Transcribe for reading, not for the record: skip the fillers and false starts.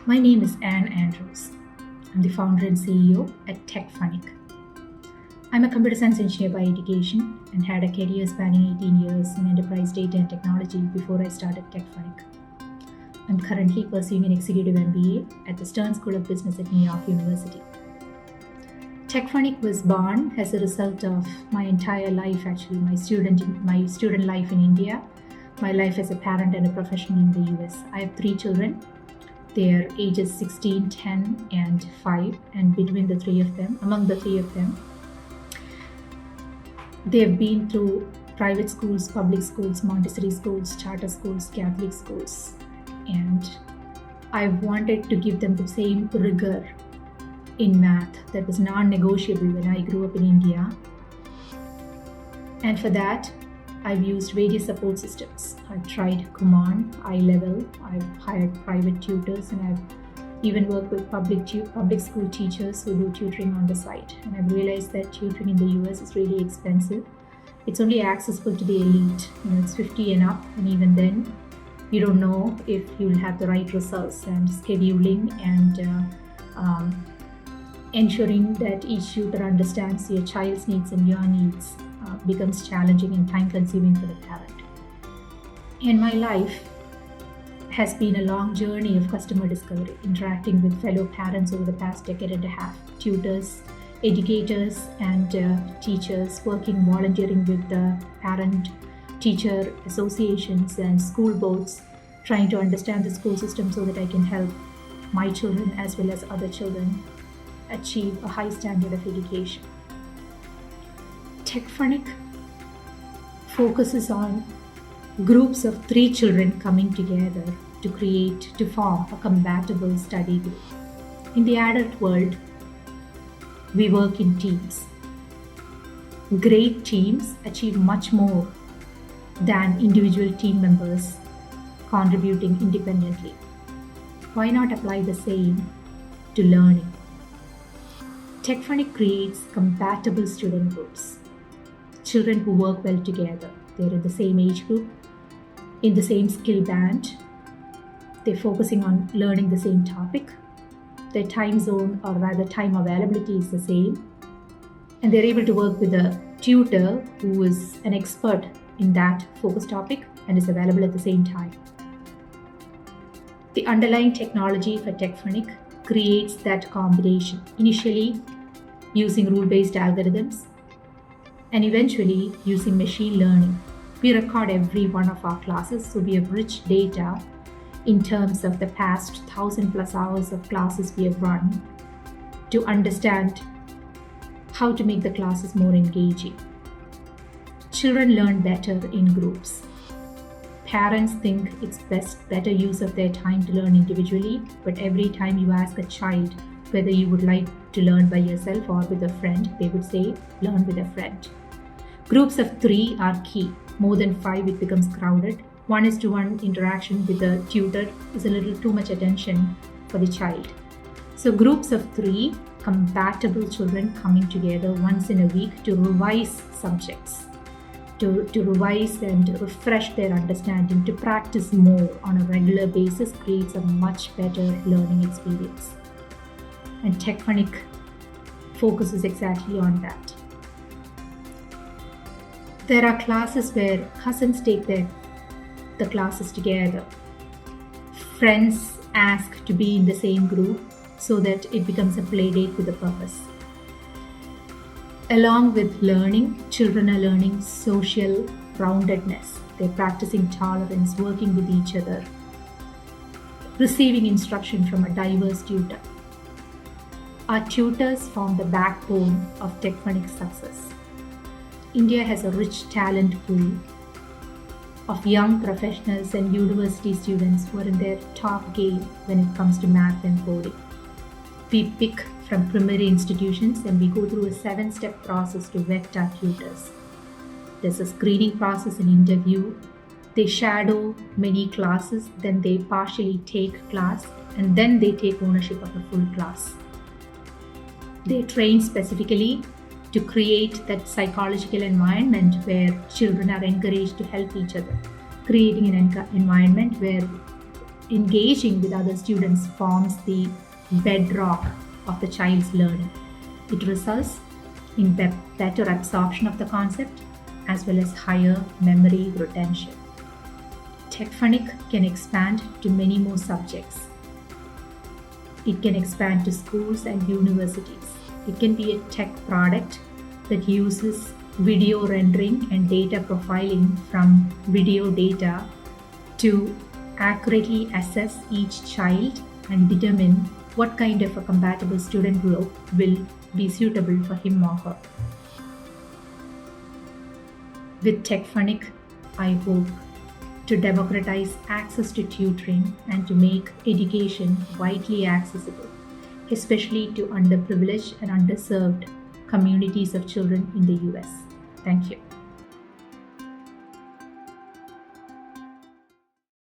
My name is Anne Andrews. I'm the founder and CEO at Techfunic. I'm a computer science engineer by education and had a career spanning 18 years in enterprise data and technology before I started Techfunic. I'm currently pursuing an executive MBA at the Stern School of Business at New York University. Techfunic was born as a result of my entire life, actually, my student life in India, my life as a parent and a professional in the US. I have 3 children. They are ages 16, 10, and 5, and among the three of them, they have been through private schools, public schools, Montessori schools, charter schools, Catholic schools, and I wanted to give them the same rigor in math that was non-negotiable when I grew up in India. And for that, I've used various support systems. I've tried Kumon, iLevel, I've hired private tutors, and I've even worked with public school teachers who do tutoring on the side. And I've realized that tutoring in the US is really expensive. It's only accessible to the elite. It's 50 and up, and even then, you don't know if you'll have the right results, and scheduling and ensuring that each tutor understands your child's needs and your needs becomes challenging and time-consuming for the parent. And my life has been a long journey of customer discovery, interacting with fellow parents over the past decade and a half, tutors, educators, and teachers, volunteering with the parent-teacher associations and school boards, trying to understand the school system so that I can help my children as well as other children achieve a high standard of education. Techfunic focuses on groups of 3 children coming together to form a compatible study group. In the adult world, we work in teams. Great teams achieve much more than individual team members contributing independently. Why not apply the same to learning? Techfunic creates compatible student groups. Children who work well together. They're in the same age group, in the same skill band. They're focusing on learning the same topic. Their time zone, or rather time availability, is the same. And they're able to work with a tutor who is an expert in that focus topic and is available at the same time. The underlying technology for Techfunic creates that combination, initially using rule-based algorithms and eventually using machine learning. We record every one of our classes, so we have rich data in terms of the past 1,000+ hours of classes we have run to understand how to make the classes more engaging. Children learn better in groups. Parents think it's better use of their time to learn individually, but every time you ask a child whether you would like to learn by yourself or with a friend, they would say, learn with a friend. Groups of 3 are key. More than 5, it becomes crowded. 1:1 interaction with a tutor is a little too much attention for the child. So groups of 3 compatible children coming together once in a week to revise subjects, to revise and refresh their understanding, to practice more on a regular basis creates a much better learning experience. And Techfunic focuses exactly on that. There are classes where cousins take the classes together. Friends ask to be in the same group so that it becomes a play date with a purpose. Along with learning, children are learning social roundedness. They're practicing tolerance, working with each other, receiving instruction from a diverse tutor. Our tutors form the backbone of Techfunic's success. India has a rich talent pool of young professionals and university students who are in their top game when it comes to math and coding. We pick from primary institutions and we go through a 7-step process to vet our tutors. There's a screening process and interview. They shadow many classes, then they partially take class, and then they take ownership of a full class. They train specifically to create that psychological environment where children are encouraged to help each other, creating an environment where engaging with other students forms the bedrock of the child's learning. It results in better absorption of the concept as well as higher memory retention. Techfunic can expand to many more subjects. It can expand to schools and universities. It can be a tech product that uses video rendering and data profiling from video data to accurately assess each child and determine what kind of a compatible student group will be suitable for him or her. With Techfunic, I hope to democratize access to tutoring and to make education widely accessible, especially to underprivileged and underserved communities of children in the US. Thank you.